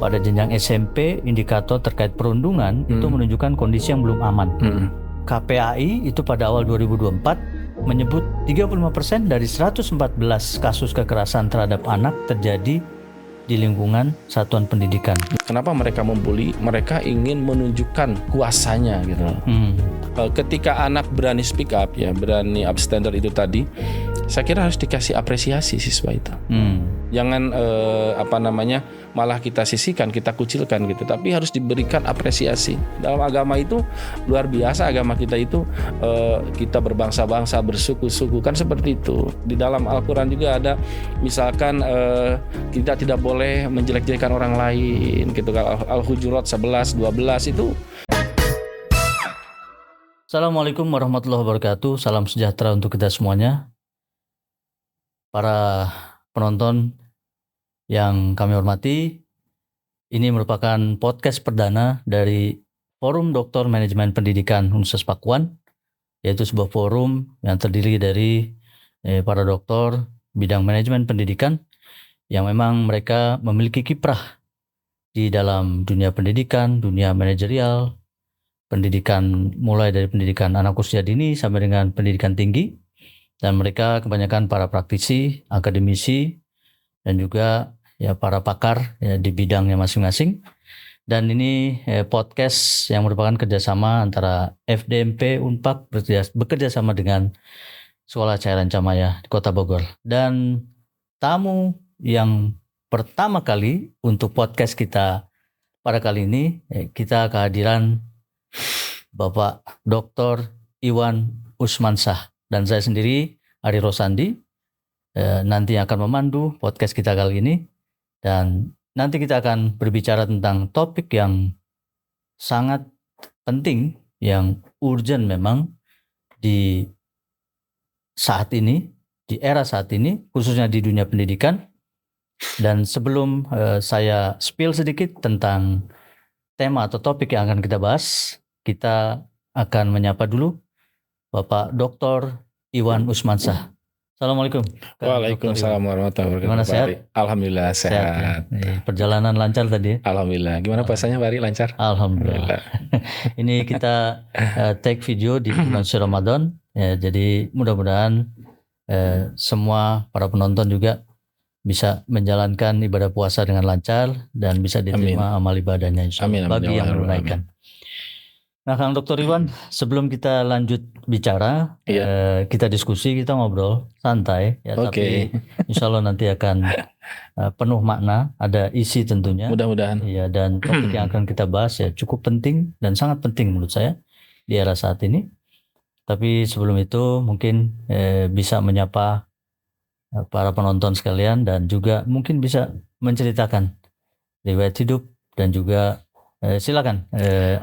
pada jenjang SMP, indikator terkait perundungan itu menunjukkan kondisi yang belum aman. KPAI itu pada awal 2024 menyebut 35% dari 114 kasus kekerasan terhadap anak terjadi di lingkungan satuan pendidikan. Kenapa mereka membuli? Mereka ingin menunjukkan kuasanya gitu. Ketika anak berani speak up, ya berani upstander itu tadi, saya kira harus dikasih apresiasi siswa itu. Jangan malah kita sisihkan, kita kucilkan gitu. Tapi harus diberikan apresiasi. Dalam agama itu luar biasa, agama kita itu kita berbangsa-bangsa, bersuku-suku, kan seperti itu. Di dalam Al-Quran juga ada, misalkan kita tidak boleh menjelek-jelekan orang lain gitu. Al-Hujurat 11, 12 itu. Assalamualaikum warahmatullahi wabarakatuh. Salam sejahtera untuk kita semuanya. Para penonton yang kami hormati, ini merupakan podcast perdana dari Forum Doktor Manajemen Pendidikan Universitas Pakuan, yaitu sebuah forum yang terdiri dari para doktor bidang manajemen pendidikan yang memang mereka memiliki kiprah di dalam dunia pendidikan, dunia manajerial, pendidikan mulai dari pendidikan anak usia dini sampai dengan pendidikan tinggi. Dan mereka kebanyakan para praktisi, akademisi, dan juga ya para pakar ya, di bidangnya masing-masing. Dan ini podcast yang merupakan kerjasama antara FDMP Unpad bekerja sama dengan Sekolah Cairan Camaya di Kota Bogor. Dan tamu yang pertama kali untuk podcast kita pada kali ini, kita kehadiran Bapak Dr. Iwan Usmansah. Dan saya sendiri, Ari Rosandi, nanti akan memandu podcast kita kali ini. Dan nanti kita akan berbicara tentang topik yang sangat penting, yang urgent memang di saat ini, di era saat ini, khususnya di dunia pendidikan. Dan sebelum saya spill sedikit tentang tema atau topik yang akan kita bahas, kita akan menyapa dulu Bapak Dr. Iwan Usmansah. Assalamualaikum. Waalaikumsalam warahmatullahi wabarakatuh. Gimana, sehat? Alhamdulillah sehat. Perjalanan lancar tadi ya? Alhamdulillah. Gimana puasanya Pak Ari, lancar? Alhamdulillah. Ini kita take video di bulan suci Ramadan. Ya, jadi mudah-mudahan semua para penonton juga bisa menjalankan ibadah puasa dengan lancar dan bisa diterima amal ibadahnya insyaallah bagi yang menunaikan. Nah, Kang Dr. Iwan, sebelum kita lanjut bicara, kita diskusi, kita ngobrol santai, ya, tapi insya Allah nanti akan penuh makna, ada isi tentunya. Mudah-mudahan. Ya, dan topik yang akan kita bahas ya cukup penting dan sangat penting menurut saya di era saat ini. Tapi sebelum itu mungkin bisa menyapa para penonton sekalian dan juga mungkin bisa menceritakan riwayat hidup dan juga silakan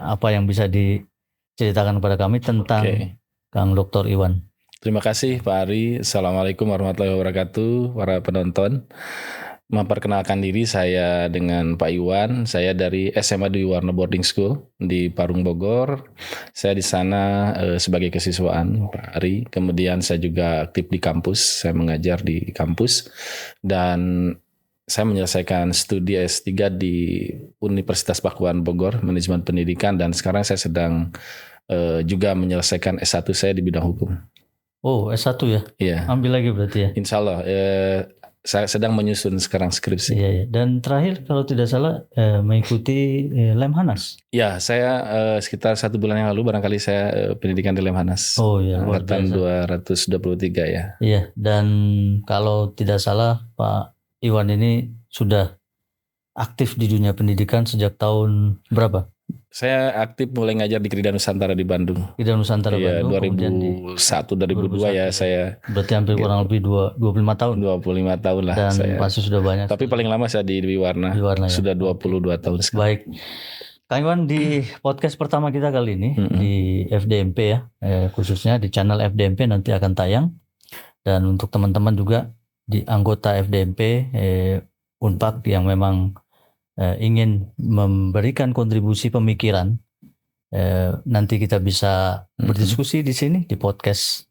apa yang bisa diceritakan kepada kami tentang Kang Dr. Iwan. Terima kasih Pak Ari. Assalamualaikum warahmatullahi wabarakatuh para penonton. Memperkenalkan diri, saya dengan Pak Iwan. Saya dari SMA Dwi Warna Boarding School di Parung Bogor. Saya di sana sebagai kesiswaan Pak Ari. Kemudian saya juga aktif di kampus. Saya mengajar di kampus dan saya menyelesaikan studi S3 di Universitas Pakuan Bogor, manajemen pendidikan, dan sekarang saya sedang juga menyelesaikan S1 saya di bidang hukum. Oh, S1 ya? Iya. Ambil lagi berarti ya? Insya Allah. Saya sedang menyusun sekarang skripsi. Iya. Dan terakhir kalau tidak salah mengikuti Lemhanas. Ya, saya sekitar 1 bulan yang lalu barangkali saya pendidikan di Lemhanas. Oh iya, luar Angkatan biasa. 223 ya. Iya, dan kalau tidak salah Pak Iwan ini sudah aktif di dunia pendidikan sejak tahun berapa? Saya aktif mulai ngajar di Krida Nusantara di Bandung. Krida Nusantara Bandung. 2001, 2002 ya saya. Berarti hampir kurang lebih 25 tahun. 25 tahun lah dan saya. pasti sudah banyak. Tapi paling lama saya di Dwi Warna. Sudah 22 tahun sekarang. Baik. Kang Iwan, di podcast pertama kita kali ini di FDMP ya, khususnya di channel FDMP nanti akan tayang. Dan untuk teman-teman juga di anggota FDMP Unpad yang memang ingin memberikan kontribusi pemikiran, nanti kita bisa berdiskusi di sini di podcast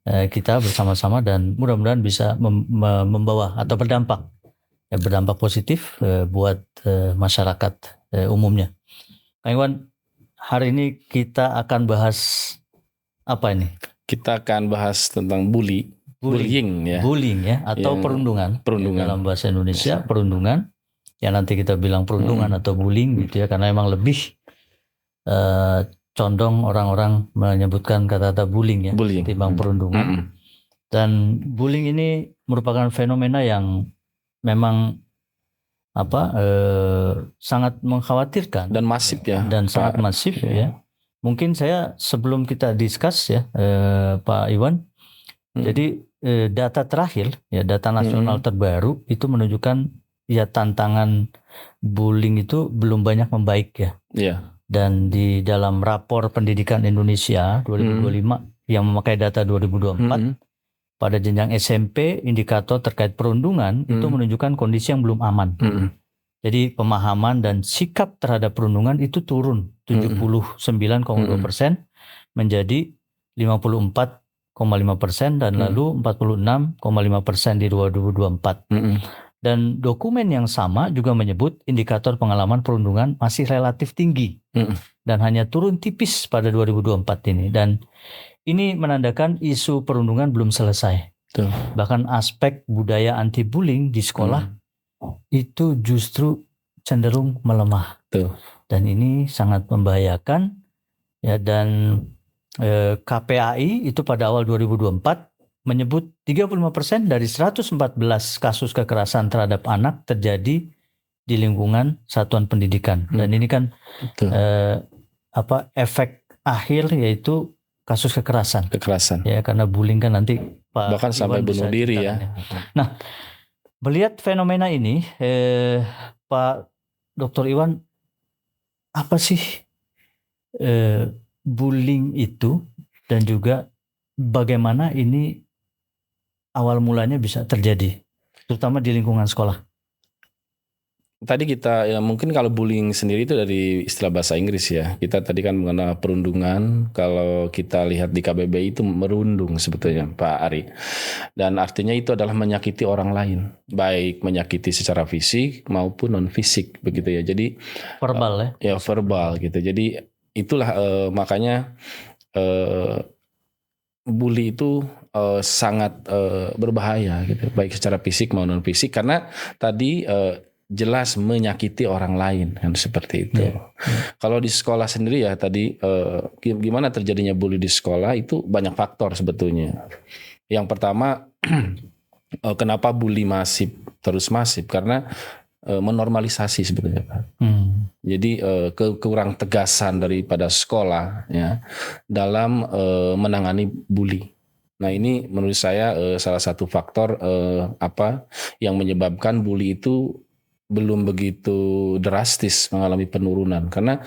kita bersama-sama dan mudah-mudahan bisa membawa atau berdampak berdampak positif buat masyarakat umumnya. Kang Iwan, hari ini kita akan bahas apa ini? Kita akan bahas tentang bullying ya, atau perundungan. Dalam bahasa Indonesia perundungan. Ya nanti kita bilang perundungan atau bullying gitu ya, karena emang lebih condong orang-orang menyebutkan kata-kata bullying ya, ketimbang perundungan. Dan bullying ini merupakan fenomena yang memang sangat mengkhawatirkan dan masif ya, dan sangat masif ya. Mungkin saya sebelum kita discuss ya, Pak Iwan. Jadi data terakhir ya, data nasional terbaru itu menunjukkan ya tantangan bullying itu belum banyak membaik ya. Dan di dalam rapor pendidikan Indonesia 2025 yang memakai data 2024 pada jenjang SMP, indikator terkait perundungan itu menunjukkan kondisi yang belum aman. Jadi pemahaman dan sikap terhadap perundungan itu turun 79,2% menjadi 54,5% dan lalu 46,5% di 2024. Dan dokumen yang sama juga menyebut indikator pengalaman perundungan masih relatif tinggi dan hanya turun tipis pada 2024 ini. Dan ini menandakan isu perundungan belum selesai. Bahkan aspek budaya anti bullying di sekolah itu justru cenderung melemah. Dan ini sangat membahayakan ya. Dan KPAI itu pada awal 2024 menyebut 35% dari 114 kasus kekerasan terhadap anak terjadi di lingkungan satuan pendidikan. Dan ini kan efek akhir yaitu kasus kekerasan. Ya, karena bullying kan nanti bahkan sampai bunuh diri ya. Nah, melihat fenomena ini, Pak Dr. Iwan, apa sih bullying itu dan juga bagaimana ini awal mulanya bisa terjadi, terutama di lingkungan sekolah? Tadi kita ya, mungkin kalau bullying sendiri itu dari istilah bahasa Inggris ya. Kita tadi kan mengenal perundungan. Kalau kita lihat di KBBI itu merundung sebetulnya, Pak Ari. Dan artinya itu adalah menyakiti orang lain, baik menyakiti secara fisik maupun non fisik begitu ya. Jadi verbal ya verbal gitu. Jadi itulah makanya bully itu sangat berbahaya gitu, baik secara fisik maupun non fisik, karena tadi jelas menyakiti orang lain kan, seperti itu. Kalau di sekolah sendiri ya tadi gimana terjadinya bully di sekolah itu banyak faktor sebetulnya. Yang pertama kenapa bully terus masif karena menormalisasi sebetulnya Pak. Jadi kekurang tegasan daripada sekolah ya dalam menangani bully. Nah ini menurut saya salah satu faktor yang menyebabkan bully itu belum begitu drastis mengalami penurunan, karena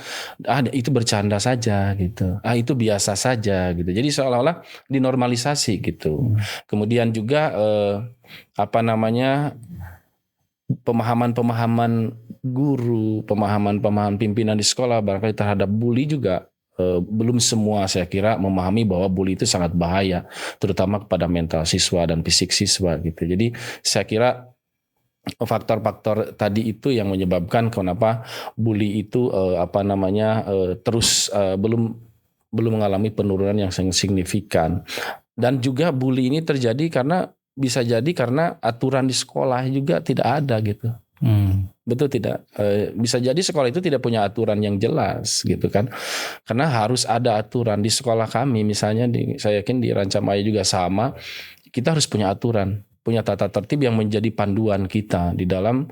itu bercanda saja gitu, itu biasa saja gitu. Jadi seolah-olah dinormalisasi gitu. Kemudian juga pemahaman guru, pemahaman pimpinan di sekolah barangkali terhadap bully juga belum semua saya kira memahami bahwa bully itu sangat bahaya, terutama kepada mental siswa dan fisik siswa gitu. Jadi saya kira faktor-faktor tadi itu yang menyebabkan kenapa bully itu terus belum mengalami penurunan yang signifikan. Dan juga bully ini terjadi bisa jadi karena aturan di sekolah juga tidak ada gitu. Betul tidak? Bisa jadi sekolah itu tidak punya aturan yang jelas gitu kan. Karena harus ada aturan di sekolah kami, misalnya saya yakin di Rancamaya juga sama. Kita harus punya aturan, punya tata tertib yang menjadi panduan kita di dalam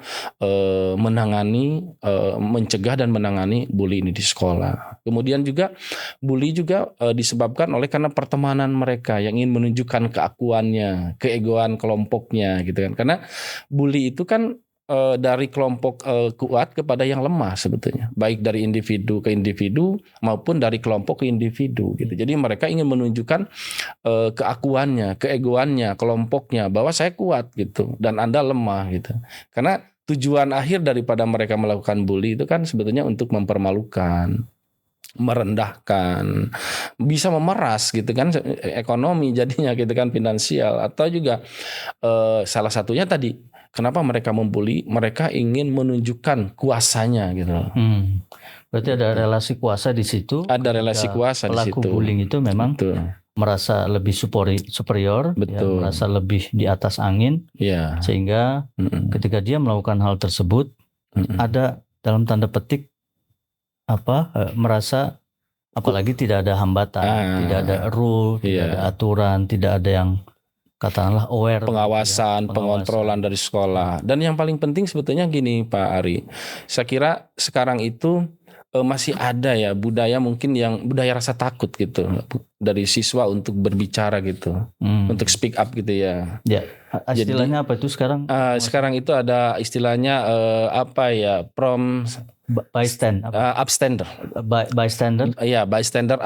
mencegah dan menangani bully ini di sekolah. Kemudian juga bully juga disebabkan karena pertemanan mereka yang ingin menunjukkan keakuannya, keegoan kelompoknya gitu kan. Karena bully itu kan dari kelompok kuat kepada yang lemah sebetulnya, baik dari individu ke individu maupun dari kelompok ke individu gitu. Jadi mereka ingin menunjukkan keakuannya, keegoannya, kelompoknya, bahwa saya kuat gitu dan Anda lemah gitu. Karena tujuan akhir daripada mereka melakukan bully itu kan sebetulnya untuk mempermalukan, merendahkan, bisa memeras gitu kan ekonomi jadinya gitu kan, finansial, atau juga salah satunya tadi Kenapa mereka membuli? Mereka ingin menunjukkan kuasanya gitu loh. Berarti ada relasi kuasa di situ. Ada relasi kuasa di situ. Pelaku bullying itu memang Betul. merasa lebih superior, ya, merasa lebih di atas angin, ya. Sehingga ketika dia melakukan hal tersebut, ada dalam tanda petik merasa, apalagi tidak ada hambatan, tidak ada rule, tidak ada aturan, tidak ada yang katakanlah aware, pengawasan, pengontrolan dari sekolah. Dan yang paling penting sebetulnya gini Pak Ari, saya kira sekarang itu masih ada ya budaya mungkin yang budaya rasa takut gitu dari siswa untuk berbicara gitu, untuk speak up gitu ya. Ya, istilahnya apa itu sekarang? Sekarang itu ada istilahnya upstander. Bystander. Iya, bystander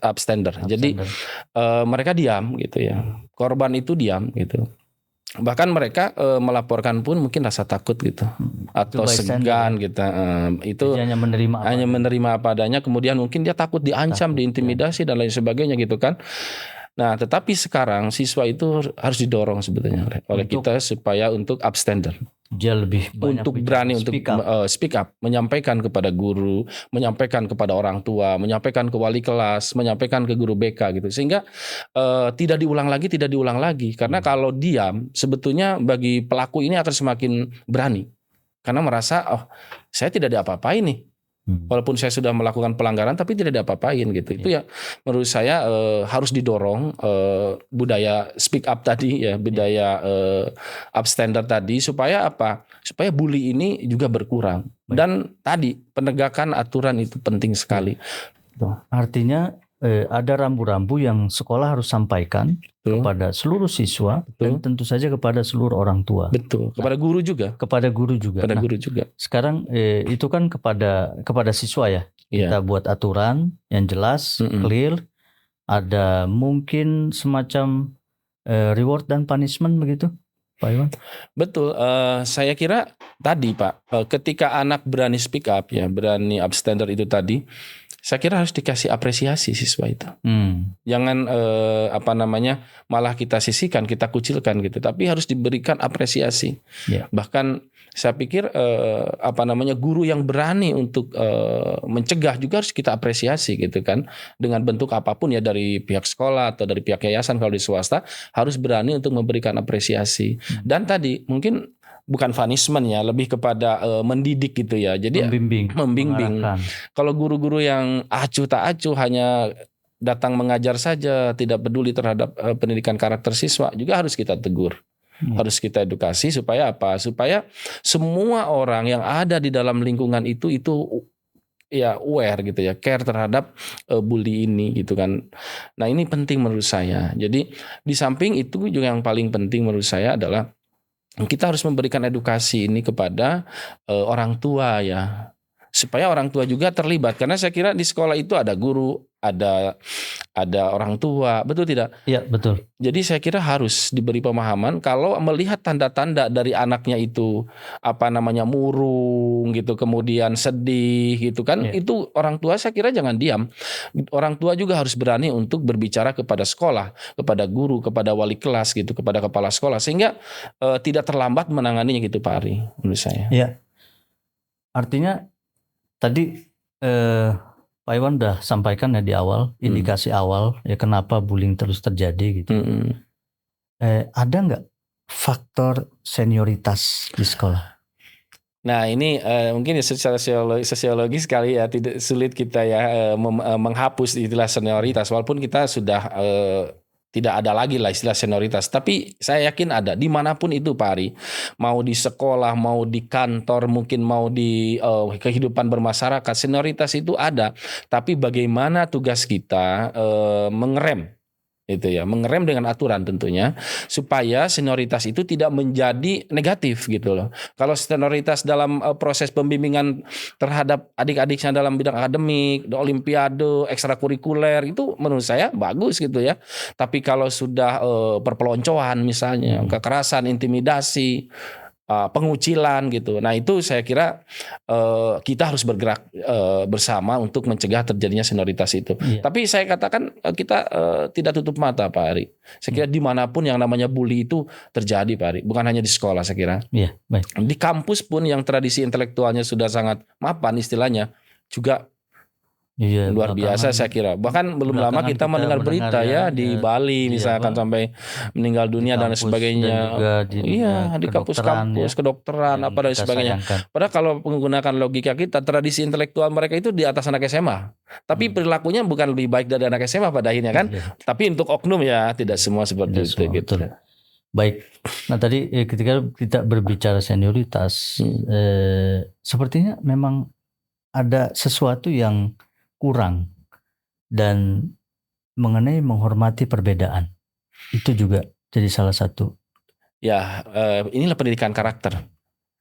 upstander. Jadi mereka diam gitu ya. Korban itu diam gitu. Bahkan mereka melaporkan pun mungkin rasa takut gitu atau segan gitu. Itu hanya menerima apa adanya, kemudian mungkin dia takut diancam, diintimidasi dan lain sebagainya gitu kan. Nah, tetapi sekarang siswa itu harus didorong sebetulnya oleh kita supaya untuk upstander. Dia lebih banyak untuk berani untuk speak up, menyampaikan kepada guru, menyampaikan kepada orang tua, menyampaikan ke wali kelas, menyampaikan ke guru BK gitu. Sehingga tidak diulang lagi. Karena kalau diam, sebetulnya bagi pelaku ini akan semakin berani. Karena merasa, saya tidak diapa-apain nih. Walaupun saya sudah melakukan pelanggaran tapi tidak diapa-apain gitu. Itu ya menurut saya harus didorong budaya speak up tadi ya, budaya upstander tadi supaya apa? Supaya bully ini juga berkurang. Dan tadi penegakan aturan itu penting sekali. Artinya ada rambu-rambu yang sekolah harus sampaikan kepada seluruh siswa dan tentu saja kepada seluruh orang tua. Betul. Kepada guru juga. Guru juga. Sekarang itu kan kepada siswa ya. Kita buat aturan yang jelas, clear. Ada mungkin semacam reward dan punishment begitu, Pak Iwan? Betul. Saya kira tadi Pak, ketika anak berani speak up ya, berani upstander itu tadi, saya kira harus dikasih apresiasi siswa itu. Jangan malah kita sisihkan, kita kucilkan gitu. Tapi harus diberikan apresiasi. Bahkan saya pikir guru yang berani untuk mencegah juga harus kita apresiasi gitu kan. Dengan bentuk apapun ya, dari pihak sekolah atau dari pihak yayasan kalau di swasta harus berani untuk memberikan apresiasi. Dan tadi mungkin bukan punishment ya, lebih kepada mendidik gitu ya. Jadi membimbing. Kalau guru-guru yang acuh tak acuh hanya datang mengajar saja, tidak peduli terhadap pendidikan karakter siswa, juga harus kita tegur. Harus kita edukasi supaya apa? Supaya semua orang yang ada di dalam lingkungan itu ya aware gitu ya, care terhadap bully ini gitu kan. Nah, ini penting menurut saya. Jadi di samping itu juga yang paling penting menurut saya adalah kita harus memberikan edukasi ini kepada orang tua ya, supaya orang tua juga terlibat. Karena saya kira di sekolah itu ada guru, ada orang tua, betul tidak? Iya, betul. Jadi saya kira harus diberi pemahaman kalau melihat tanda-tanda dari anaknya itu murung gitu, kemudian sedih gitu kan, itu orang tua saya kira jangan diam. Orang tua juga harus berani untuk berbicara kepada sekolah, kepada guru, kepada wali kelas gitu, kepada kepala sekolah, sehingga tidak terlambat menanganinya gitu Pak Ari, menurut saya. Iya. Artinya tadi Pak Iwan udah sampaikan ya di awal, indikasi awal ya kenapa bullying terus terjadi gitu. Ada nggak faktor senioritas di sekolah? Nah ini mungkin ya secara sosiologis sekali ya, tidak sulit kita ya menghapus istilah senioritas, walaupun kita sudah tidak ada lagi lah istilah senioritas. Tapi saya yakin ada dimanapun itu Pak Ari. Mau di sekolah, mau di kantor, mungkin mau di kehidupan bermasyarakat, senioritas itu ada. Tapi bagaimana tugas kita mengerem itu ya, mengerem dengan aturan tentunya, supaya senioritas itu tidak menjadi negatif gitu loh. Kalau senioritas dalam proses pembimbingan terhadap adik-adiknya dalam bidang akademik, olimpiade, ekstrakurikuler, itu menurut saya bagus gitu ya. Tapi kalau sudah perpeloncoan misalnya, kekerasan, intimidasi, pengucilan gitu. Nah itu saya kira kita harus bergerak bersama untuk mencegah terjadinya senioritas itu. Tapi saya katakan kita tidak tutup mata Pak Ari. Saya kira dimanapun yang namanya bully itu terjadi Pak Ari. Bukan hanya di sekolah saya kira. Iya, baik. Di kampus pun yang tradisi intelektualnya sudah sangat mapan istilahnya juga luar biasa saya kira. Bahkan belum lama kita mendengar berita ya di Bali misalkan sampai meninggal dunia dan sebagainya. Iya, di kampus-kampus kedokteran apa dan sebagainya. Padahal kalau menggunakan logika kita, tradisi intelektual mereka itu di atas anak SMA. Tapi perilakunya bukan lebih baik dari anak SMA pada akhirnya kan. Tapi untuk oknum ya tidak semua seperti itu gitu. Baik. Nah tadi ketika kita berbicara senioritas, sepertinya memang ada sesuatu yang kurang, dan mengenai menghormati perbedaan itu juga jadi salah satu. Ya, inilah pendidikan karakter.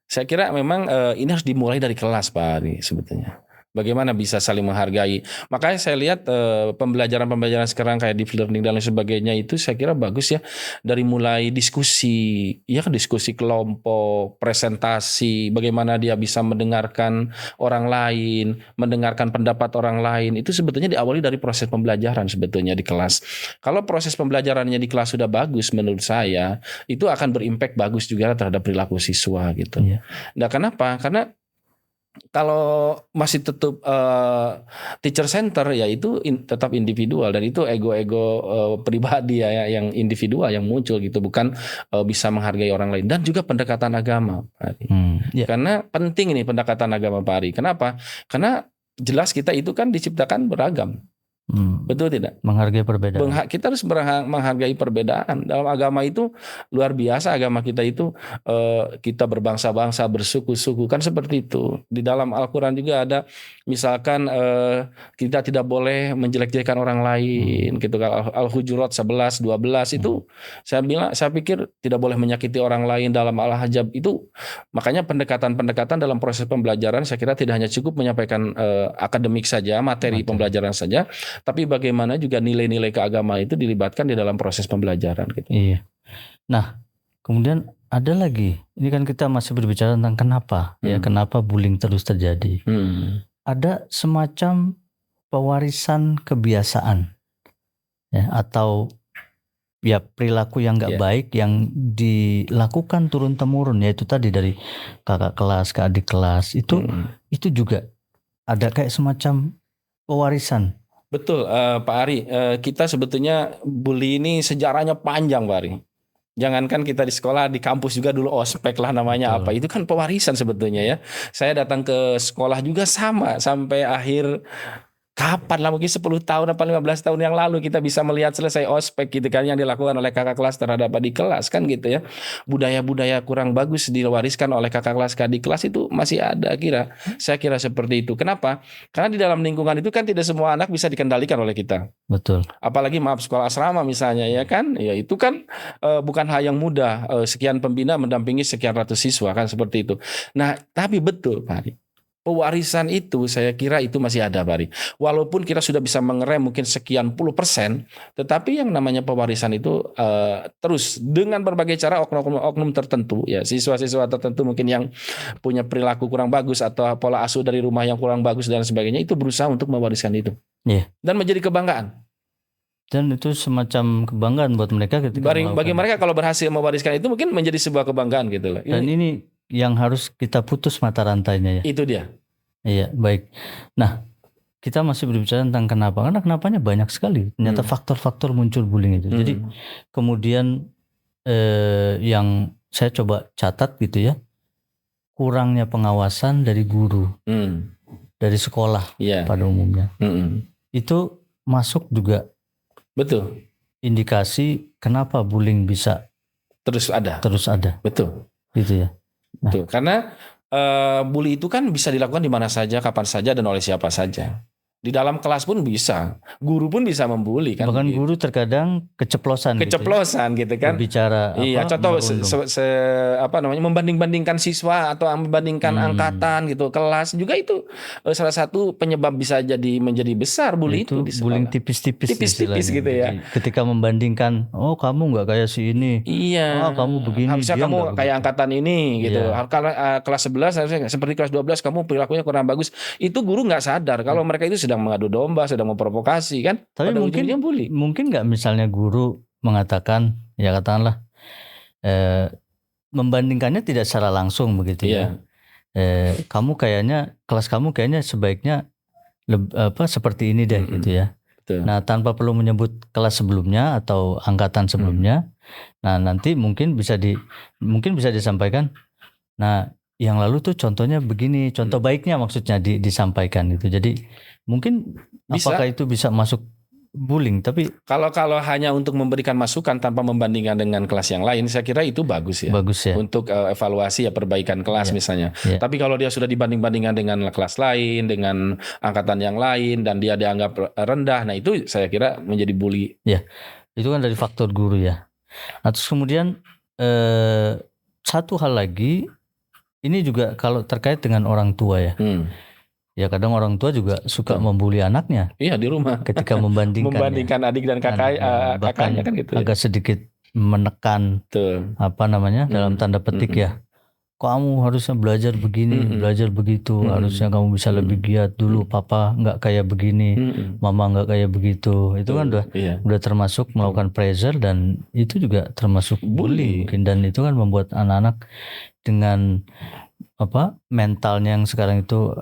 Saya kira memang ini harus dimulai dari kelas Pak Ari sebetulnya. Bagaimana bisa saling menghargai. Makanya saya lihat pembelajaran sekarang kayak deep learning dan lain sebagainya itu saya kira bagus ya. Dari mulai diskusi, ya kan, diskusi kelompok, presentasi, bagaimana dia bisa mendengarkan orang lain, mendengarkan pendapat orang lain. Itu sebetulnya diawali dari proses pembelajaran sebetulnya di kelas. Kalau proses pembelajarannya di kelas sudah bagus menurut saya, itu akan berimpact bagus juga terhadap perilaku siswa gitu. Nah kenapa? Karena kalau masih tetap teacher center ya itu tetap individual dan itu ego-ego pribadi ya yang individual yang muncul gitu, bukan bisa menghargai orang lain. Dan juga pendekatan agama Pak Ari. Karena penting ini pendekatan agama Pak Ari. Kenapa? Karena jelas kita itu kan diciptakan beragam. Betul tidak? Menghargai perbedaan. Kita harus menghargai perbedaan. Dalam agama itu luar biasa, agama kita itu kita berbangsa-bangsa, bersuku-suku, kan seperti itu. Di dalam Al-Quran juga ada misalkan kita tidak boleh menjelek-jelekan orang lain gitu. Al-Hujurat 11, 12 itu saya pikir tidak boleh menyakiti orang lain. Dalam Al-Hajab itu makanya pendekatan-pendekatan dalam proses pembelajaran saya kira tidak hanya cukup menyampaikan akademik saja, materi pembelajaran saja, tapi bagaimana juga nilai-nilai keagamaan itu dilibatkan di dalam proses pembelajaran gitu. Iya. Nah, kemudian ada lagi. Ini kan kita masih berbicara tentang kenapa ya, kenapa bullying terus terjadi. Ada semacam pewarisan kebiasaan ya, atau ya perilaku yang nggak baik yang dilakukan turun temurun, yaitu tadi dari kakak kelas ke adik kelas itu juga ada kayak semacam pewarisan. Betul Pak Ari, kita sebetulnya bully ini sejarahnya panjang Pak Ari. Jangankan kita di sekolah, di kampus juga dulu ospek lah namanya. Betul. Apa itu kan pewarisan sebetulnya ya. Saya datang ke sekolah juga sama sampai akhir. Kapan lah, mungkin 10 tahun atau 15 tahun yang lalu kita bisa melihat selesai ospek gitu kan yang dilakukan oleh kakak kelas terhadap adik kelas kan gitu ya. Budaya-budaya kurang bagus diwariskan oleh kakak kelas ke adik kelas itu masih ada saya kira seperti itu. Kenapa? Karena di dalam lingkungan itu kan tidak semua anak bisa dikendalikan oleh kita. Betul. Apalagi sekolah asrama misalnya ya kan. Ya itu kan bukan hal yang mudah, sekian pembina mendampingi sekian ratus siswa kan seperti itu. Nah, tapi betul Pak Ari, pewarisan itu saya kira itu masih ada Bari. Walaupun kita sudah bisa mengerem mungkin sekian puluh %, tetapi yang namanya pewarisan itu terus dengan berbagai cara oknum tertentu ya, siswa-siswa tertentu mungkin yang punya perilaku kurang bagus atau pola asuh dari rumah yang kurang bagus dan sebagainya, itu berusaha untuk mewariskan itu. Dan menjadi kebanggaan. Dan itu semacam kebanggaan buat mereka ketika bagi mereka kalau berhasil mewariskan itu mungkin menjadi sebuah kebanggaan gitu loh. Dan ini yang harus kita putus mata rantainya ya. Itu dia. Iya, baik. Nah, kita masih berbicara tentang kenapa. Karena kenapanya banyak sekali. Ternyata faktor-faktor muncul bullying itu. Jadi kemudian yang saya coba catat gitu ya, kurangnya pengawasan dari guru, dari sekolah pada umumnya. Itu masuk juga. Betul. Indikasi kenapa bullying bisa terus ada. Betul. Gitu ya. Nah. Betul. Karena bully itu kan bisa dilakukan di mana saja, kapan saja, dan oleh siapa saja. Di dalam kelas pun bisa, guru pun bisa membuli kan. Bahkan guru terkadang keceplosan gitu kan. Berbicara iya, contoh membanding-bandingkan siswa atau membandingkan angkatan gitu, kelas juga itu salah satu penyebab bisa menjadi besar bully itu di sekolah. Bullying tipis-tipis gitu ya. Jadi, ketika membandingkan, oh kamu nggak kayak si ini. Iya. Kamu begini. Harusnya kamu kayak angkatan ini gitu. Kelas 11 harusnya seperti kelas 12 kamu perilakunya kurang bagus. Itu guru nggak sadar kalau mereka itu sedang mengadu domba, sedang memprovokasi kan. Tapi mungkin nggak misalnya guru mengatakan, ya katakanlah membandingkannya tidak secara langsung begitu ya. Kamu kelas kamu kayaknya sebaiknya seperti ini deh gitu ya. Betul. Nah, tanpa perlu menyebut kelas sebelumnya atau angkatan sebelumnya. Nah, nanti mungkin bisa disampaikan. Nah, yang lalu tuh contohnya begini, contoh baiknya maksudnya disampaikan gitu. Jadi mungkin apakah itu bisa masuk bullying? Tapi kalau hanya untuk memberikan masukan tanpa membandingkan dengan kelas yang lain, saya kira itu bagus ya. Untuk evaluasi perbaikan kelas misalnya. Tapi kalau dia sudah dibanding-bandingkan dengan kelas lain, dengan angkatan yang lain, dan dia dianggap rendah, nah itu saya kira menjadi bully. Ya, itu kan dari faktor guru ya. Nah, terus kemudian satu hal lagi. Ini juga kalau terkait dengan orang tua ya. Ya kadang orang tua juga suka membuli anaknya. Iya, di rumah. Ketika membandingkan adik dan kakaknya kan gitu. Agak sedikit menekan dalam tanda petik ya. Kamu harusnya belajar begini, belajar begitu. Harusnya kamu bisa lebih giat dulu. Papa nggak kayak begini, mama nggak kayak begitu. Itu kan udah termasuk melakukan pressure, dan itu juga termasuk bullying mungkin. Dan itu kan membuat anak-anak dengan mentalnya yang sekarang itu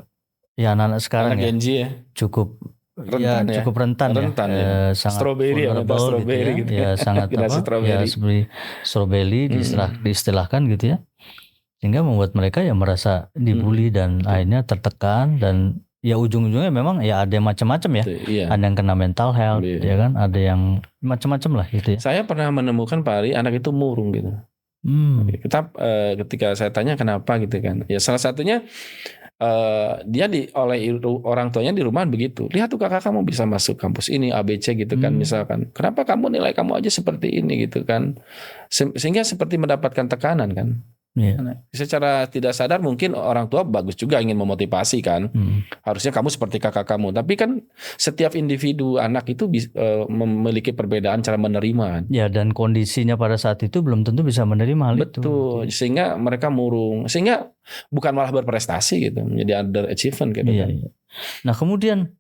ya, anak-anak sekarang Gen Z ya cukup rentan ya. Sangat strawberry gitu ya. Sangat seperti strawberry diistilahkan gitu ya, sehingga membuat mereka ya merasa dibully dan akhirnya tertekan, dan ya ujung-ujungnya memang ya ada yang macam-macam ya. Ada yang kena mental health ya kan, ada yang macam-macam lah gitu ya. Saya pernah menemukan Pak Ari, anak itu murung gitu. Ketika saya tanya kenapa gitu kan, ya salah satunya dia oleh orang tuanya di rumah begitu. Lihat tuh kakak kamu bisa masuk kampus ini ABC gitu kan, misalkan. Kenapa kamu nilai kamu aja seperti ini gitu kan. Sehingga seperti mendapatkan tekanan kan. Secara tidak sadar mungkin orang tua bagus juga ingin memotivasi kan. Harusnya kamu seperti kakak kamu. Tapi kan setiap individu anak itu memiliki perbedaan cara menerima. Ya, dan kondisinya pada saat itu belum tentu bisa menerima hal itu. Betul. Sehingga mereka murung. Sehingga bukan malah berprestasi gitu, menjadi underachievement gitu kan. Nah, kemudian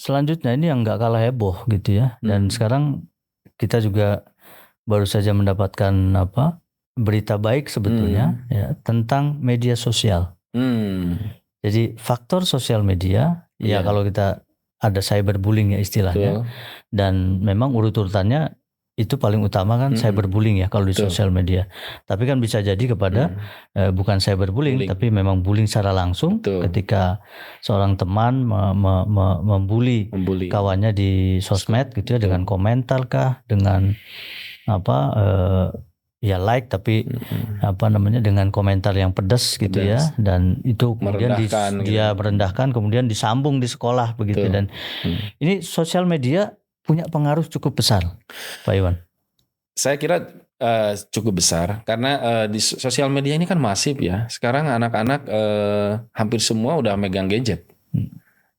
selanjutnya ini yang nggak kalah heboh gitu ya. Dan sekarang kita juga baru saja mendapatkan berita baik sebetulnya ya tentang media sosial. Jadi faktor sosial media ya, kalau kita ada cyberbullying ya istilahnya. Dan memang urut-urutannya itu paling utama kan cyberbullying ya kalau di sosial media. Tapi kan bisa jadi kepada bukan cyberbullying, tapi memang bullying secara langsung. Ketika seorang teman membuli kawannya di sosmed gitu ya, dengan komentar kah, dengan ya like, tapi dengan komentar yang pedas gitu ya, dan itu kemudian dia merendahkan, kemudian disambung di sekolah begitu. Dan ini sosial media punya pengaruh cukup besar, Pak Iwan. Saya kira cukup besar karena di sosial media ini kan masif ya. Sekarang anak-anak hampir semua udah megang gadget.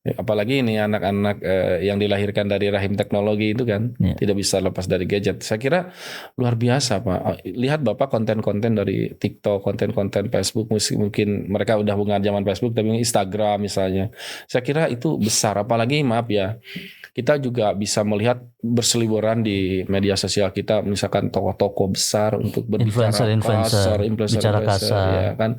Apalagi ini anak-anak yang dilahirkan dari rahim teknologi itu kan tidak bisa lepas dari gadget. Saya kira luar biasa Pak. Lihat Bapak konten-konten dari TikTok, konten-konten Facebook, mungkin mereka udah bukan zaman Facebook tapi Instagram misalnya. Saya kira itu besar. Apalagi maaf ya, kita juga bisa melihat berseliweran di media sosial kita, misalkan tokoh-tokoh besar untuk berbicara influencer ya kan.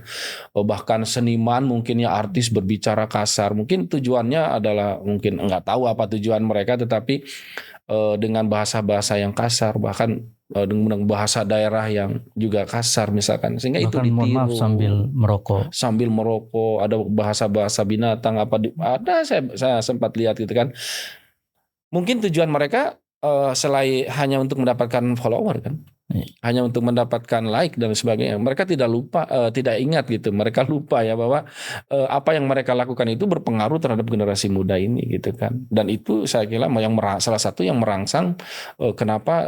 Bahkan seniman mungkin ya, artis berbicara kasar. Mungkin tujuannya adalah mungkin nggak tahu apa tujuan mereka, tetapi dengan bahasa-bahasa yang kasar, bahkan dengan bahasa daerah yang juga kasar misalkan, sehingga bahkan itu ditiru sambil merokok, ada bahasa-bahasa binatang saya sempat lihat gitu kan. Mungkin tujuan mereka selain hanya untuk mendapatkan follower kan, hanya untuk mendapatkan like dan sebagainya. Mereka tidak ingat gitu. Mereka lupa ya bahwa apa yang mereka lakukan itu berpengaruh terhadap generasi muda ini gitu kan. Dan itu saya kira salah satu yang merangsang kenapa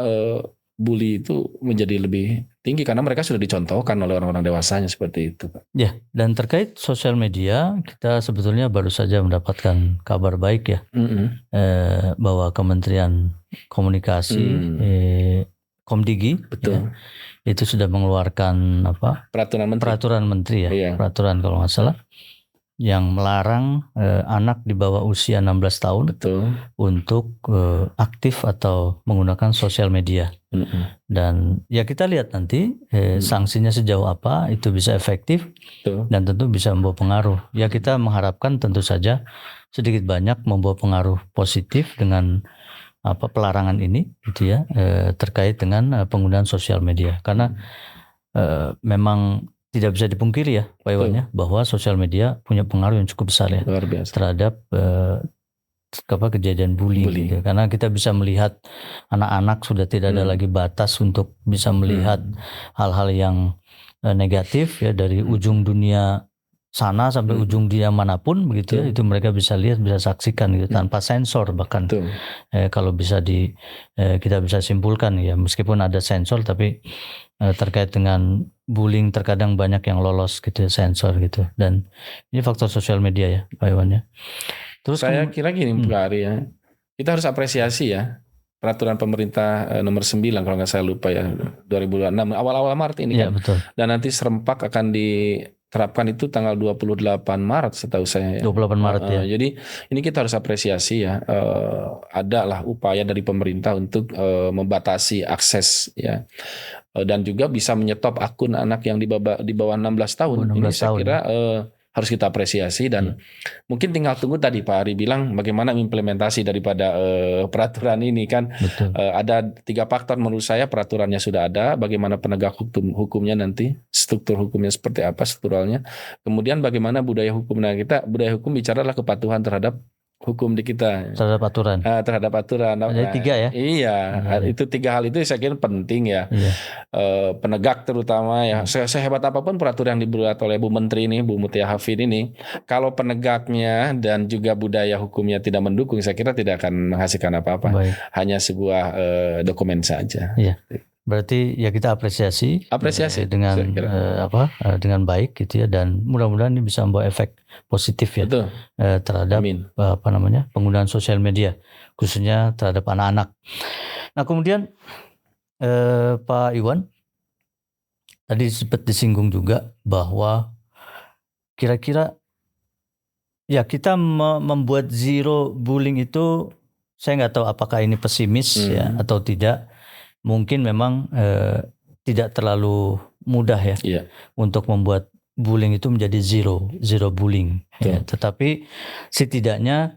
bully itu menjadi lebih tinggi, karena mereka sudah dicontohkan oleh orang-orang dewasanya seperti itu, Pak. Ya, dan terkait sosial media, kita sebetulnya baru saja mendapatkan kabar baik ya, bahwa Kementerian Komunikasi, Komdigi, betul, itu sudah mengeluarkan peraturan menteri ya, iya. Peraturan kalau nggak salah, yang melarang anak di bawah usia 16 tahun betul, untuk aktif atau menggunakan sosial media. Dan ya kita lihat nanti sanksinya sejauh apa itu bisa efektif, betul, dan tentu bisa membawa pengaruh. Ya kita mengharapkan tentu saja sedikit banyak membawa pengaruh positif dengan pelarangan ini gitu ya, terkait dengan penggunaan sosial media, karena memang tidak bisa dipungkiri ya Pak Iwan ya, bahwa sosial media punya pengaruh yang cukup besar ya terhadap kejadian bullying. Gitu. Karena kita bisa melihat anak-anak sudah tidak ada lagi batas untuk bisa melihat hal-hal yang negatif ya, dari ujung dunia sana sampai ujung dunia manapun begitu ya, itu mereka bisa lihat, bisa saksikan gitu, tanpa sensor bahkan. Kalau bisa kita bisa simpulkan ya, meskipun ada sensor tapi terkait dengan bullying terkadang banyak yang lolos gitu ya, sensor gitu. Dan ini faktor sosial media ya Pak Iwan ya. Terus saya kira gini Pak Ari ya, kita harus apresiasi ya peraturan pemerintah nomor 9 kalau nggak saya lupa ya, 2006 awal-awal Maret ini kan. Betul. Dan nanti serempak akan diterapkan itu tanggal 28 Maret setahu saya ya. 28 Maret ya. Jadi ini kita harus apresiasi ya, adalah upaya dari pemerintah untuk membatasi akses ya, dan juga bisa menyetop akun anak yang di bawah 16 tahun. Ini saya kira harus kita apresiasi, dan mungkin tinggal tunggu tadi Pak Ari bilang bagaimana implementasi daripada peraturan ini kan. Ada 3 faktor menurut saya. Peraturannya sudah ada, bagaimana penegak hukumnya nanti, struktur hukumnya seperti apa strukturalnya, kemudian bagaimana budaya hukum. Nah, budaya hukum bicara adalah kepatuhan terhadap hukum di kita, terhadap aturan. Jadi 3 ya. Iya, itu 3 hal itu saya kira penting ya. Penegak terutama ya, sehebat apapun peraturan yang dibuat oleh Bu Menteri ini, Bu Mutia Hafid ini, kalau penegaknya dan juga budaya hukumnya tidak mendukung, saya kira tidak akan menghasilkan apa-apa. Hanya sebuah dokumen saja. Iya. Berarti ya kita apresiasi dengan dengan baik gitu ya, dan mudah-mudahan ini bisa membawa efek positif ya. Terhadap penggunaan sosial media, khususnya terhadap anak-anak. Nah kemudian Pak Iwan tadi sempat disinggung juga bahwa kira-kira ya kita membuat zero bullying itu, saya nggak tahu apakah ini pesimis ya atau tidak. Mungkin memang tidak terlalu mudah ya untuk membuat bullying itu menjadi zero bullying ya. Tetapi setidaknya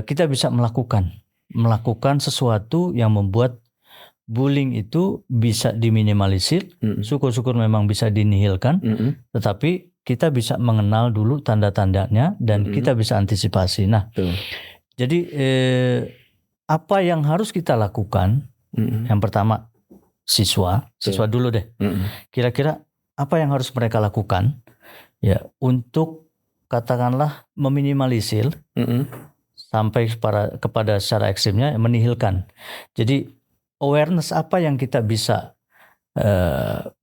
kita bisa melakukan sesuatu yang membuat bullying itu bisa diminimalisir. Syukur-syukur memang bisa dinihilkan, tetapi kita bisa mengenal dulu tanda-tandanya dan kita bisa antisipasi. Nah, jadi apa yang harus kita lakukan? Yang pertama siswa dulu deh. Kira-kira apa yang harus mereka lakukan ya untuk katakanlah meminimalisir sampai kepada secara ekstrimnya menihilkan. Jadi awareness apa yang kita bisa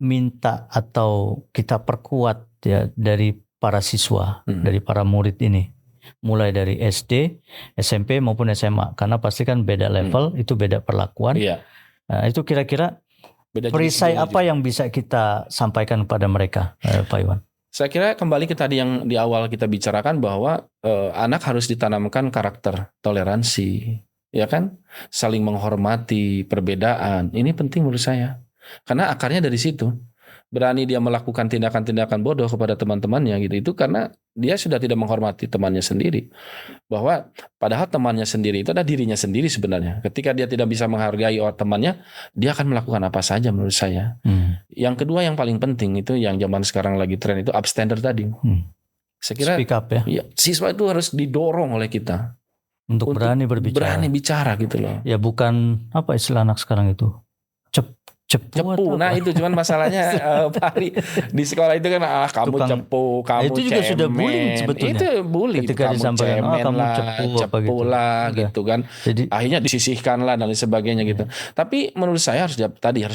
minta atau kita perkuat ya dari para siswa, dari para murid ini, mulai dari SD, SMP maupun SMA, karena pasti kan beda level, itu beda perlakuan. Nah, itu kira-kira perisai apa yang bisa kita sampaikan kepada mereka, Pak Iwan? Saya kira kembali ke tadi yang di awal kita bicarakan bahwa anak harus ditanamkan karakter toleransi, ya kan, saling menghormati perbedaan. Ini penting menurut saya, karena akarnya dari situ. Berani dia melakukan tindakan-tindakan bodoh kepada teman-temannya gitu, itu karena dia sudah tidak menghormati temannya sendiri. Bahwa padahal temannya sendiri itu adalah dirinya sendiri sebenarnya. Ketika dia tidak bisa menghargai temannya, dia akan melakukan apa saja menurut saya. Yang kedua yang paling penting itu yang zaman sekarang lagi tren itu upstander tadi. Saya kira speak up ya. Siswa itu harus didorong oleh kita untuk berani berbicara. Berani bicara gitu loh. Ya bukan apa istilah anak sekarang itu. Cepu. Nah itu cuman masalahnya Pak Ari di sekolah itu kan kamu cepu, kamu itu juga cemen. sudah bullying sebetulnya. Itu bullying. Ketika kamu disampaikan cemen kamu lah, cepu lah gitu. gitu kan. Jadi akhirnya disisihkan lah dan lain sebagainya gitu. Tapi menurut saya harus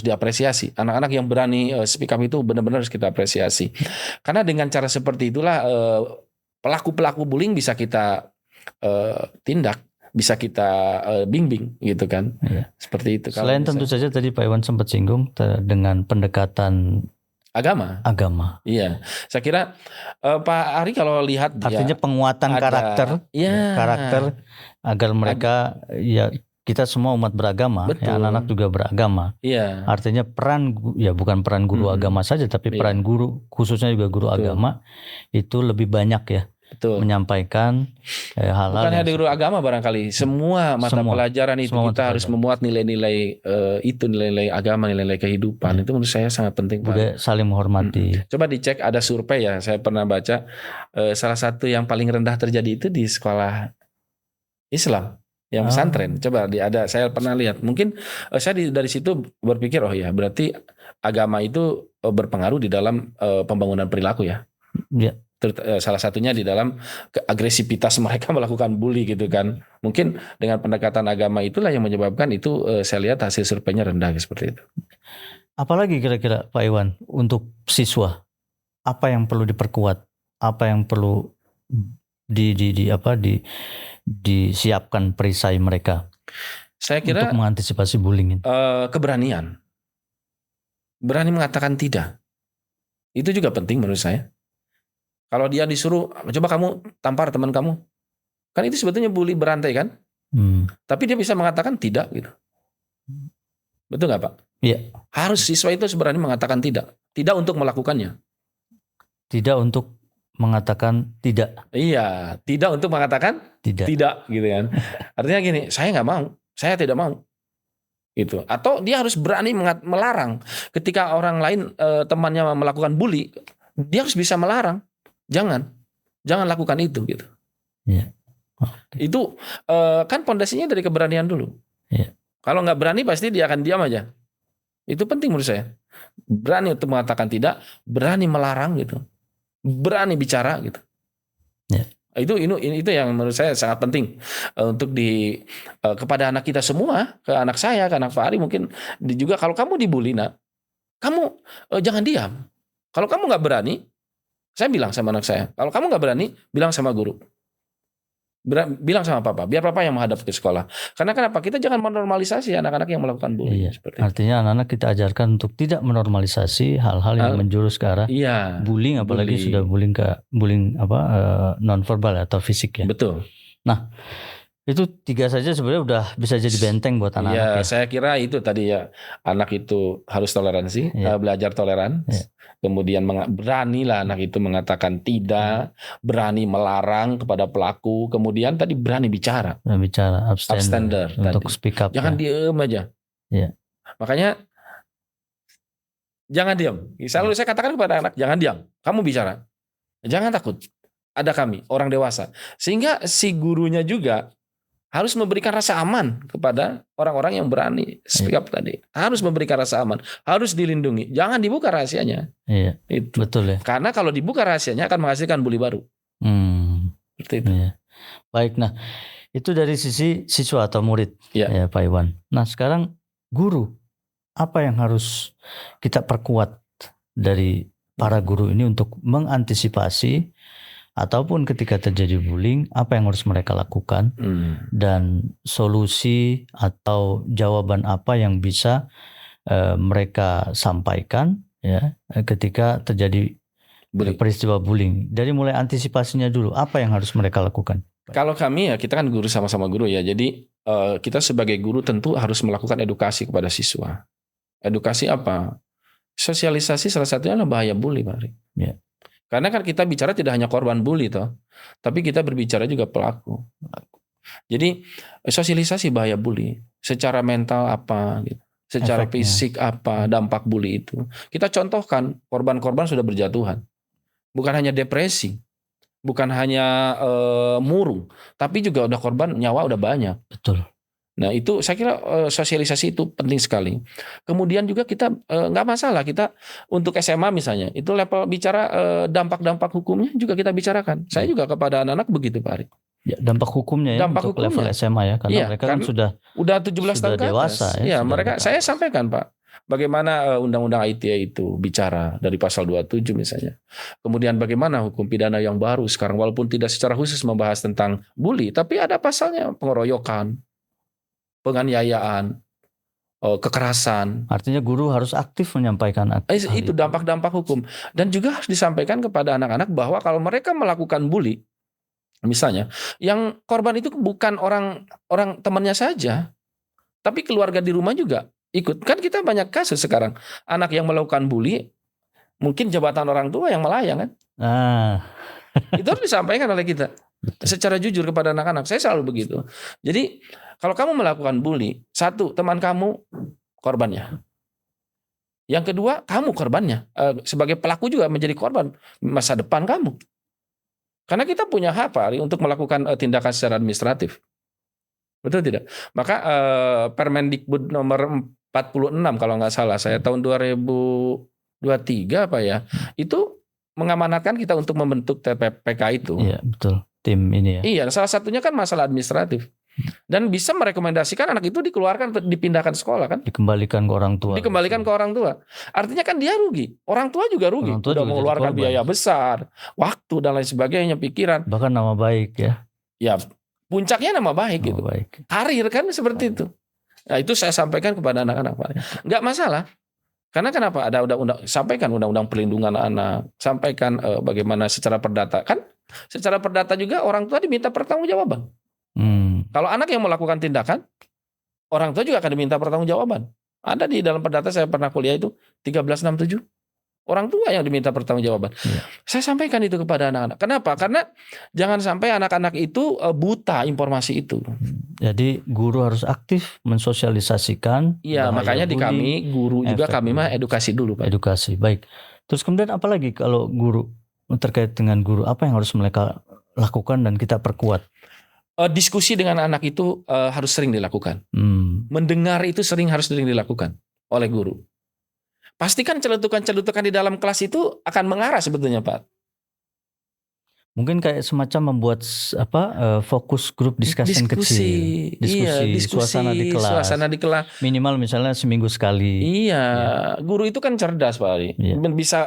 diapresiasi. Anak-anak yang berani speak up itu benar-benar harus kita apresiasi. Karena dengan cara seperti itulah pelaku-pelaku bullying bisa kita tindak, bisa kita bimbing gitu kan. Seperti itu. Selain tentu saja tadi Pak Iwan sempat singgung dengan pendekatan agama. Iya, saya kira Pak Ari kalau lihat artinya penguatan karakter agar mereka kita semua umat beragama, anak-anak juga beragama. Iya. Artinya bukan peran guru agama saja, tapi peran guru, khususnya juga guru agama itu lebih banyak ya. Betul. Menyampaikan hal-hal. Bukan hanya guru agama barangkali, semua mata pelajaran itu kita harus memuat nilai-nilai nilai-nilai agama, nilai-nilai kehidupan. Itu menurut saya sangat penting. Budaya saling menghormati. Coba dicek, ada survei ya, saya pernah baca salah satu yang paling rendah terjadi itu di sekolah Islam yang pesantren. Coba saya pernah lihat. Mungkin saya dari situ berpikir berarti agama itu berpengaruh di dalam pembangunan perilaku ya. Iya. Salah satunya di dalam agresivitas mereka melakukan bully gitu kan. Mungkin dengan pendekatan agama itulah yang menyebabkan itu saya lihat hasil surveinya rendah seperti itu. Apalagi kira-kira Pak Iwan untuk siswa, apa yang perlu diperkuat, apa yang perlu disiapkan perisai mereka? Saya kira untuk mengantisipasi bullying ini. Keberanian, berani mengatakan tidak, itu juga penting menurut saya. Kalau dia disuruh, coba kamu tampar teman kamu, kan itu sebetulnya bully berantai kan? Tapi dia bisa mengatakan tidak gitu. Betul nggak Pak? Iya. Harus siswa itu berani mengatakan tidak untuk melakukannya. Tidak untuk mengatakan tidak. Iya, tidak untuk mengatakan tidak gitu kan. Artinya gini, saya nggak mau, saya tidak mau. Gitu. Atau dia harus berani melarang. Ketika orang lain temannya melakukan bully, dia harus bisa melarang. Jangan lakukan itu gitu. Yeah. Itu kan pondasinya dari keberanian dulu. Yeah. Kalau nggak berani pasti dia akan diam aja. Itu penting menurut saya. Berani untuk mengatakan tidak, berani melarang gitu, berani bicara gitu. Yeah. Itu yang menurut saya sangat penting untuk kepada anak kita semua, ke anak saya, ke anak Pak Ari mungkin juga. Kalau kamu dibully, kamu jangan diam. Kalau kamu nggak berani, saya bilang sama anak saya, kalau kamu nggak berani, bilang sama guru, bilang sama papa, biar papa yang menghadap ke sekolah. Karena kenapa? Kita jangan menormalisasi anak-anak yang melakukan bullying. Iya. Artinya anak-anak kita ajarkan untuk tidak menormalisasi hal-hal yang menjurus ke arah bullying, apalagi sudah bullying nonverbal atau fisik ya. Betul. Nah, itu 3 saja sebenarnya udah bisa jadi benteng buat anak-anak. Ya, saya kira itu tadi ya, anak itu harus toleransi, belajar toleran. Kemudian beranilah anak itu mengatakan tidak, berani melarang kepada pelaku, kemudian tadi berani bicara. Upstander untuk tadi. speak up. Jangan diem aja. Ya. Makanya jangan diam. Selalu saya katakan kepada anak, jangan diam. Kamu bicara. Jangan takut. Ada kami, orang dewasa. Sehingga si gurunya juga harus memberikan rasa aman kepada orang-orang yang berani speak up tadi. Harus memberikan rasa aman, harus dilindungi. Jangan dibuka rahasianya. Iya. Itu. Betul ya. Karena kalau dibuka rahasianya akan menghasilkan bully baru. Seperti itu. Iya. Baik, nah itu dari sisi siswa atau murid ya Pak Iwan. Nah sekarang guru, apa yang harus kita perkuat dari para guru ini untuk mengantisipasi ataupun ketika terjadi bullying, apa yang harus mereka lakukan dan solusi atau jawaban apa yang bisa mereka sampaikan ya ketika terjadi peristiwa bullying. Dari mulai antisipasinya dulu, apa yang harus mereka lakukan? Kalau kami ya, kita kan guru, sama-sama guru ya. Jadi kita sebagai guru tentu harus melakukan edukasi kepada siswa. Edukasi apa? Sosialisasi salah satunya adalah bahaya bully, Pak Ari. Ya. Karena kan kita bicara tidak hanya korban bully toh, tapi kita berbicara juga pelaku. Jadi sosialisasi bahaya bully, secara mental apa gitu, secara fisik apa dampak bully itu. Kita contohkan korban-korban sudah berjatuhan. Bukan hanya depresi, bukan hanya murung, tapi juga udah korban nyawa udah banyak. Betul. Nah itu saya kira sosialisasi itu penting sekali. Kemudian juga kita nggak masalah kita untuk SMA misalnya itu level bicara dampak-dampak hukumnya juga kita bicarakan. Saya juga kepada anak-anak begitu Pak Ari. Ya, dampak hukumnya ya Dampak untuk level hukumnya. SMA ya, karena Iya, mereka kan sudah 17 tahun ke dewasa atas. ya. Iya, mereka saya sampaikan Pak, bagaimana undang-undang ITE itu bicara dari pasal 27 misalnya. Kemudian bagaimana hukum pidana yang baru sekarang walaupun tidak secara khusus membahas tentang bully, tapi ada pasalnya pengeroyokan, penganiayaan, kekerasan. Artinya guru harus aktif menyampaikan Itu dampak-dampak hukum dan juga harus disampaikan kepada anak-anak bahwa kalau mereka melakukan bully misalnya, yang korban itu bukan orang temannya saja, tapi keluarga di rumah juga ikut. Kan kita banyak kasus sekarang, anak yang melakukan bully, mungkin jabatan orang tua yang melayang kan. Itu harus disampaikan oleh kita secara jujur kepada anak-anak. Saya selalu begitu. Jadi kalau kamu melakukan bully, satu, teman kamu korbannya. Yang kedua, kamu korbannya. Sebagai pelaku juga menjadi korban masa depan kamu. Karena kita punya hak Pak Ari untuk melakukan tindakan secara administratif. Betul tidak? Maka Permendikbud nomor 46 kalau nggak salah, saya tahun 2023 apa ya, itu mengamanatkan kita untuk membentuk TPPK itu. Iya, betul. Tim ini ya. Iya, salah satunya kan masalah administratif. Dan bisa merekomendasikan anak itu dikeluarkan, dipindahkan sekolah kan? Dikembalikan ke orang tua. Dikembalikan ke orang tua. Artinya kan dia rugi. Orang tua juga rugi. Udah mengeluarkan biaya besar, waktu dan lain sebagainya, pikiran. Bahkan nama baik ya. Ya, puncaknya nama baik gitu. Baik. Karir kan seperti itu. Nah, itu saya sampaikan kepada anak-anak Pak. Nggak masalah. Karena kenapa? Ada undang-undang, sampaikan undang-undang perlindungan anak, sampaikan bagaimana secara perdata. Kan secara perdata juga orang tua diminta pertanggungjawaban. Kalau anak yang melakukan tindakan, orang tua juga akan diminta pertanggungjawaban. Ada di dalam perdata saya pernah kuliah itu 1367. Orang tua yang diminta pertanggungjawaban. Ya. Saya sampaikan itu kepada anak-anak. Kenapa? Karena jangan sampai anak-anak itu buta informasi itu. Jadi guru harus aktif mensosialisasikan. Iya, makanya di kami guru juga kami mah edukasi dulu Pak. Edukasi, baik. Terus kemudian apa lagi kalau guru, terkait dengan guru, apa yang harus mereka lakukan dan kita perkuat? Diskusi dengan anak itu harus sering dilakukan. Mendengar itu harus sering dilakukan oleh guru. Pastikan celutukan-celutukan di dalam kelas itu akan mengarah sebetulnya Pak. Mungkin kayak semacam membuat fokus grup discussion kecil, diskusi, suasana di kelas. Minimal misalnya seminggu sekali. Iya, guru itu kan cerdas Pak Ali. Bisa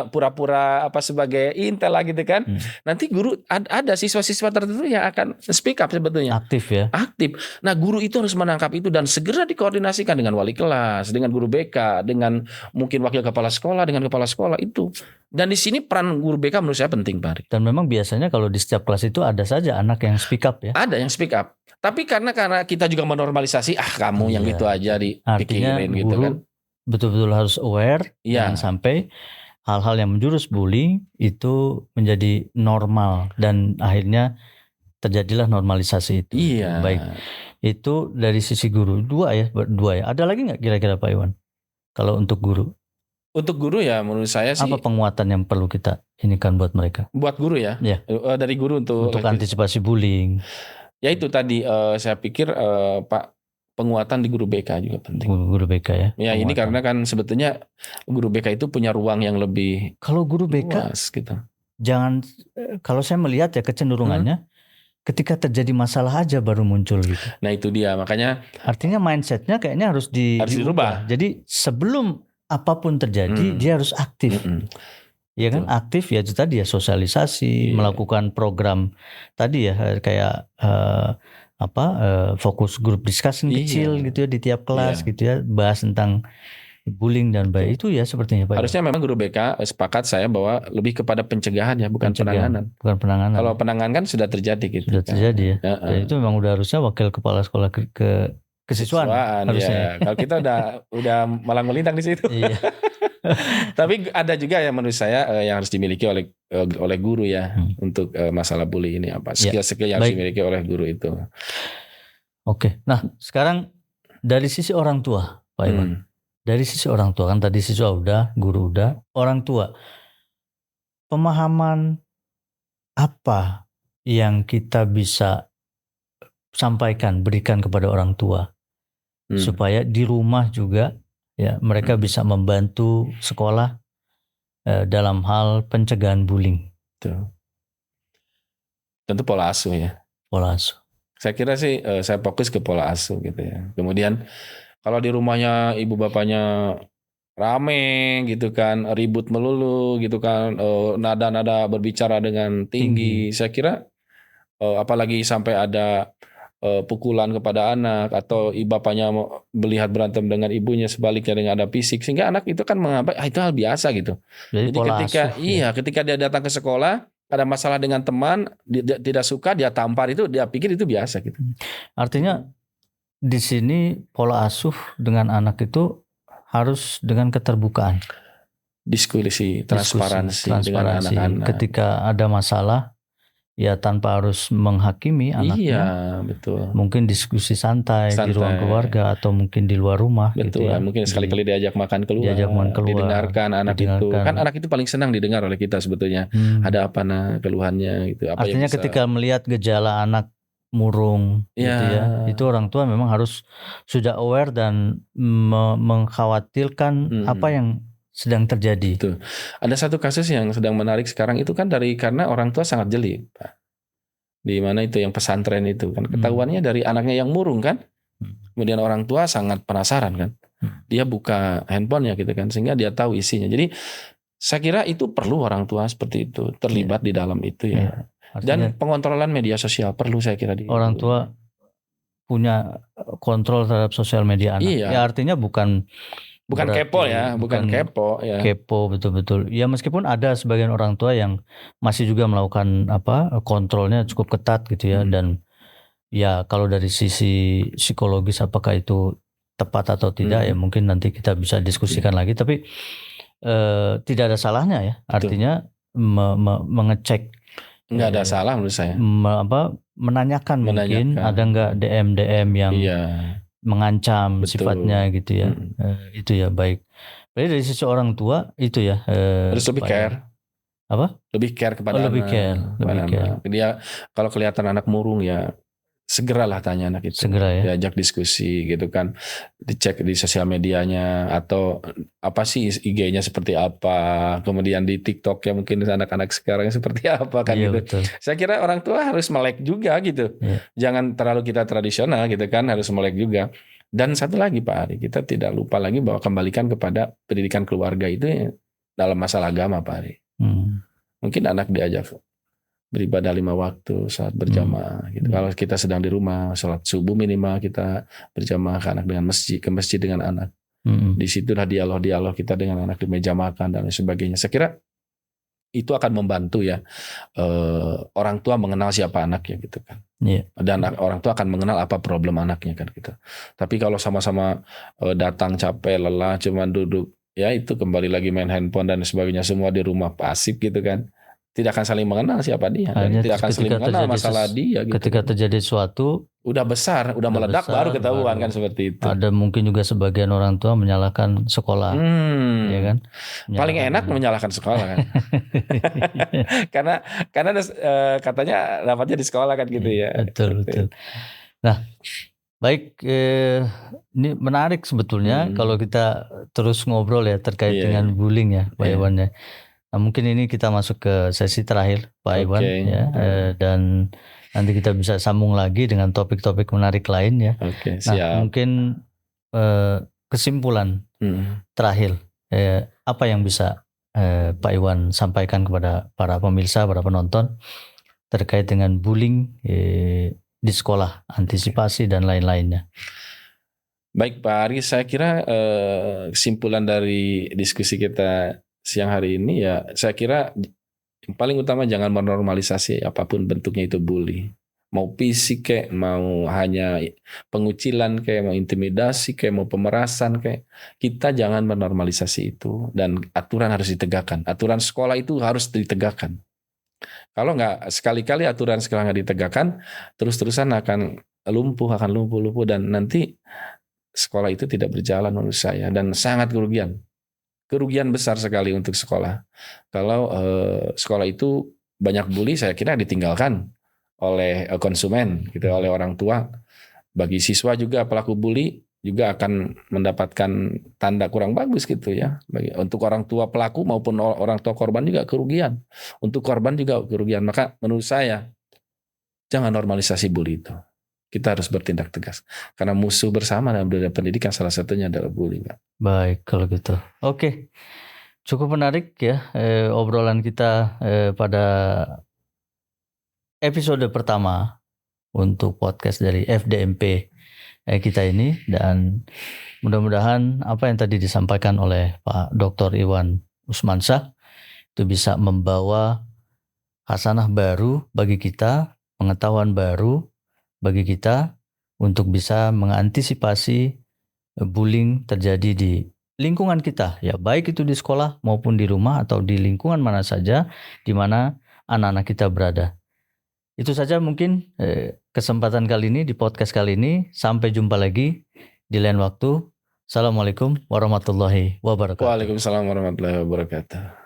pura-pura sebagai intel lah gitu kan. Nanti guru ada siswa-siswa tertentu yang akan speak up sebetulnya. Aktif ya. Aktif. Nah guru itu harus menangkap itu dan segera dikoordinasikan dengan wali kelas, dengan guru BK, dengan mungkin wakil kepala sekolah, dengan kepala sekolah itu. Dan di sini peran guru BK menurut saya penting Pak Ari. Dan memang biasanya kalau di setiap kelas itu ada saja anak yang speak up ya. Ada yang speak up. Tapi karena kita juga menormalisasi, kamu yang gitu aja dipikirin gitu kan. Betul-betul harus aware, jangan sampai hal-hal yang menjurus bullying itu menjadi normal dan akhirnya terjadilah normalisasi itu. Iya. Baik. Itu dari sisi guru. Dua ya. Ada lagi nggak kira-kira Pak Iwan? Kalau untuk guru? Untuk guru ya menurut saya sih. Apa penguatan yang perlu kita inikan buat mereka? Buat guru ya? Ya. Dari guru untuk antisipasi bullying. Ya itu tadi saya pikir Pak, penguatan di guru BK juga penting. Guru BK ya? Ya penguatan. Ini karena kan sebetulnya guru BK itu punya ruang yang lebih kalau guru BK luas, gitu. Jangan, kalau saya melihat ya kecenderungannya ketika terjadi masalah aja baru muncul gitu. Nah itu dia, makanya artinya mindsetnya kayaknya harus dirubah. Jadi sebelum apapun terjadi dia harus aktif. Ya kan, aktif ya itu tadi ya, sosialisasi, melakukan program tadi ya kayak fokus grup discussion kecil gitu ya di tiap kelas gitu ya, bahas tentang bullying dan baik itu ya sepertinya Pak. Harusnya memang guru BK sepakat saya bahwa lebih kepada pencegahan ya, bukan penanganan. Bukan penanganan. Kalau penanganan kan sudah terjadi gitu. Sudah terjadi ya. Dan itu memang udah harusnya wakil kepala sekolah kesiswaan harusnya. Ya. Kalau kita udah malah melintang di situ. Iya. Tapi ada juga yang menurut saya yang harus dimiliki oleh guru ya untuk masalah bully ini skill-skill yang harus dimiliki oleh guru itu. Oke. Nah, sekarang dari sisi orang tua, Pak Iwan. Dari sisi orang tua kan tadi siswa udah, guru udah, orang tua. Pemahaman apa yang kita bisa sampaikan, berikan kepada orang tua supaya di rumah juga ya mereka bisa membantu sekolah dalam hal pencegahan bullying. Betul. Tentu pola asuh ya. Pola asuh. Saya kira sih saya fokus ke pola asuh gitu ya. Kemudian kalau di rumahnya ibu bapaknya rame gitu kan, ribut melulu gitu kan, nada-nada berbicara dengan tinggi. Saya kira apalagi sampai ada pukulan kepada anak atau bapaknya melihat berantem dengan ibunya, sebaliknya dengan ada fisik, sehingga anak itu kan menganggap itu hal biasa gitu. Jadi ketika ketika dia datang ke sekolah ada masalah dengan teman, dia tidak suka, dia tampar, itu dia pikir itu biasa gitu. Artinya di sini pola asuh dengan anak itu harus dengan keterbukaan, diskusi, transparansi dengan anak-anak. Ketika ada masalah, ya tanpa harus menghakimi anaknya. Iya, betul. Mungkin diskusi santai di ruang keluarga atau mungkin di luar rumah. Betul, gitu ya. Mungkin sekali-kali diajak makan keluar, didengarkan anak itu. Kan anak itu paling senang didengar oleh kita sebetulnya. Ada apa keluhannya gitu. Apa artinya ketika melihat gejala anak murung gitu ya, itu orang tua memang harus sudah aware dan mengkhawatirkan apa yang sedang terjadi. Betul. Ada satu kasus yang sedang menarik sekarang itu kan karena orang tua sangat jeli, Pak. Di mana itu yang pesantren itu kan ketahuannya dari anaknya yang murung kan. Kemudian orang tua sangat penasaran kan. Dia buka handphonenya gitu kan, sehingga dia tahu isinya. Jadi saya kira itu perlu orang tua seperti itu terlibat di dalam itu ya. Dan pengontrolan media sosial perlu, saya kira. Orang tua punya kontrol terhadap sosial media anak. Ya artinya bukan kepo ya, bukan kepo ya. Kepo betul-betul. Ya meskipun ada sebagian orang tua yang masih juga melakukan kontrolnya cukup ketat gitu ya, dan ya kalau dari sisi psikologis apakah itu tepat atau tidak ya mungkin nanti kita bisa diskusikan lagi, tapi tidak ada salahnya ya. Artinya mengecek. Nggak ada salah menurut saya. Menanyakan mungkin ada nggak DM yang mengancam sifatnya gitu ya. Itu ya baik. Jadi dari sisi orang tua itu ya harus lebih care. Apa? Lebih care kepada anak. Lebih care. Dia kalau kelihatan anak murung ya segeralah tanya anak itu. Segera ya. Diajak diskusi gitu kan. Dicek di sosial medianya atau apa sih IG-nya seperti apa. Kemudian di TikTok ya mungkin anak-anak sekarang seperti apa kan gitu. Betul. Saya kira orang tua harus melek juga gitu. Jangan terlalu kita tradisional gitu kan, harus melek juga. Dan satu lagi Pak Ari, kita tidak lupa lagi bahwa kembalikan kepada pendidikan keluarga itu dalam masalah agama Pak Ari. Mungkin anak diajak beribadah 5 waktu, salat berjamaah gitu. Kalau kita sedang di rumah, salat subuh minimal kita berjamaah ke anak dengan ke masjid dengan anak. Di situlah dialog kita dengan anak di meja makan dan lain sebagainya. Saya kira itu akan membantu ya orang tua mengenal siapa anaknya gitu kan. Dan orang tua akan mengenal apa problem anaknya kan gitu. Tapi kalau sama-sama datang capek, lelah, cuman duduk, ya itu kembali lagi main handphone dan sebagainya, semua di rumah pasif gitu kan. Tidak akan saling mengenal siapa dia, tidak akan saling mengenal masalah dia gitu. Ketika terjadi sesuatu udah besar, udah meledak baru ketahuan kan seperti itu. Ada mungkin juga sebagian orang tua menyalahkan sekolah, ya kan? Paling enak menyalahkan sekolah kan. karena katanya dapatnya di sekolah kan gitu ya. Betul. Nah, baik, ini menarik sebetulnya kalau kita terus ngobrol ya terkait dengan bullying ya Pak Iwan ya. Nah, mungkin ini kita masuk ke sesi terakhir Pak Iwan ya, dan nanti kita bisa sambung lagi dengan topik-topik menarik lain ya. Siap. Nah, mungkin kesimpulan terakhir apa yang bisa Pak Iwan sampaikan kepada para pemirsa, para penonton terkait dengan bullying di sekolah, antisipasi dan lain-lainnya. Baik Pak Ari, saya kira kesimpulan dari diskusi kita siang hari ini ya, saya kira yang paling utama jangan menormalisasi apapun bentuknya itu bully. Mau fisik kayak, mau hanya pengucilan kayak, mau intimidasi kayak, mau pemerasan kayak, kita jangan menormalisasi itu, dan aturan harus ditegakkan. Aturan sekolah itu harus ditegakkan. Kalau nggak sekali-kali aturan sekolah nggak ditegakkan, terus-terusan akan lumpuh, dan nanti sekolah itu tidak berjalan menurut saya, dan sangat kerugian besar sekali untuk sekolah. Kalau sekolah itu banyak bully, saya kira ditinggalkan oleh konsumen gitu, oleh orang tua. Bagi siswa juga pelaku bully juga akan mendapatkan tanda kurang bagus gitu ya. Untuk orang tua pelaku maupun orang tua korban juga kerugian. Untuk korban juga kerugian. Maka menurut saya jangan normalisasi bully itu. Kita harus bertindak tegas. Karena musuh bersama dalam dunia pendidikan salah satunya adalah bully. Baik kalau gitu. Oke. Cukup menarik ya obrolan kita pada episode pertama untuk podcast dari FDMP kita ini, dan mudah-mudahan apa yang tadi disampaikan oleh Pak Dr. Iwan Usmansyah itu bisa membawa hasanah baru bagi kita, pengetahuan baru bagi kita untuk bisa mengantisipasi bullying terjadi di lingkungan kita ya, baik itu di sekolah maupun di rumah atau di lingkungan mana saja di mana anak-anak kita berada. Itu saja mungkin kesempatan kali ini di podcast kali ini. Sampai jumpa lagi di lain waktu. Assalamualaikum warahmatullahi wabarakatuh. Waalaikumsalam warahmatullahi wabarakatuh.